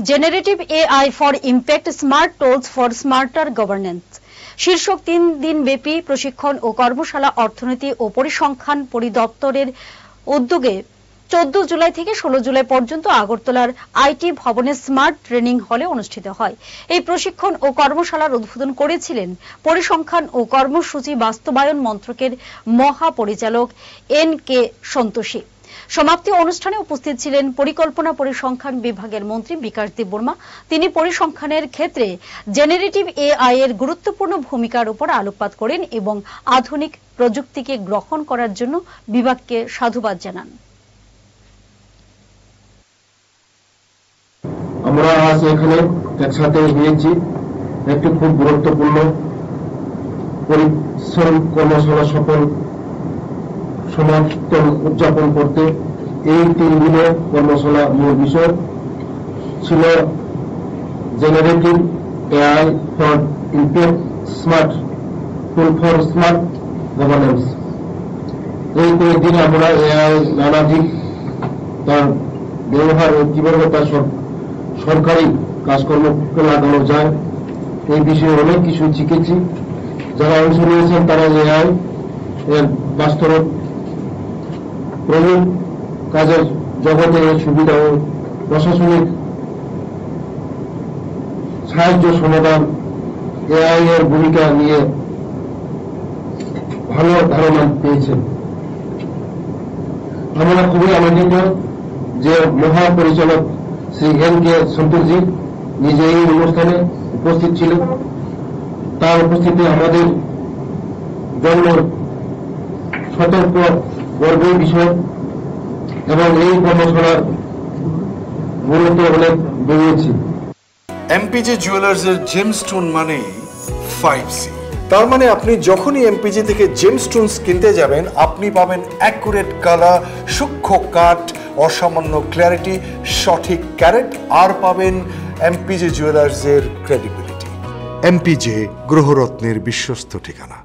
Generative AI for impact smart tools for smarter governance শীর্ষক 3 দিনব্যাপী প্রশিক্ষণ ও কর্মশালা অর্থনীতি ও পরিসংখ্যান পরিদপ্তরের উদ্যোগে 14 জুলাই থেকে 16 জুলাই পর্যন্ত আগরতলার আইটি ভবনের স্মার্ট ট্রেনিং হলে অনুষ্ঠিত হয়। এই প্রশিক্ষণ ও কর্মশালার উদ্বোধন করেছিলেন পরিসংখ্যান ও কর্মসূচি বাস্তবায়ন মন্ত্রকের মহাপরিচালক এন.কে. সন্তোষী। সমাপ্তি অনুষ্ঠানে উপস্থিত ছিলেন পরিকল্পনা পরিসংখ্যান বিভাগের মন্ত্রী বিকাশ দেববর্মা। তিনি পরিসংখ্যানের ক্ষেত্রে জেনারেটিভ এআই এর গুরুত্বপূর্ণ ভূমিকার উপর আলোকপাত করেন এবং আধুনিক প্রযুক্তিকে গ্রহণ করার জন্য বিভাগকে সাধুবাদ জানান। আমরা আজ এখানে একসাথে হয়েছি একটি খুব গুরুত্বপূর্ণ পরিশ্রম কর্মশালা সফল সমাপ্তি উদযাপন করতে। এই 3 দিনের কর্মশালা মূল বিষয় ছিল generative AI for impact smart tool for smart governance. এই কয়েকদিনে আমরা এআই নানা দিক, তার ব্যবহার ও কিভাবে তার সরকারি কাজকর্মকে লাগানো যায় এই বিষয়ে অনেক কিছু শিখেছি। যারা অংশ নিয়েছেন তারা এআই এর বাস্তব প্রয়োগ কাজের জগতে সুবিধা ও প্রশাসনিক সাহায্য সমাধান এআই এর ভূমিকা নিয়ে ভালো ধারণা পেয়েছেন। আমরা খুবই আনন্দিত যে মহাপরিচালক শ্রী এন.কে. সন্তোষজি নিজে এই অনুষ্ঠানে উপস্থিত ছিলেন। তার উপস্থিতি আমাদের জন্য সতর্ক গর্বের বিষয় এবং এই কর্মশালার গুরুত্ব অনেক বেড়েছে। এমপিজে জুয়েলার্সের জেমস্টোন মানে 5C। তার মানে আপনি যখনই এমপিজে থেকে জেমস্টোনস কিনতে যাবেন আপনি পাবেন অ্যাকুরেট কালার, সূক্ষ্ম কাট, অসামান্য ক্ল্যারিটি, সঠিক ক্যারেট, আর পাবেন এমপিজে জুয়েলার্সের ক্রেডিবিলিটি। এমপিজে গ্রহরত্নের বিশ্বস্ত ঠিকানা।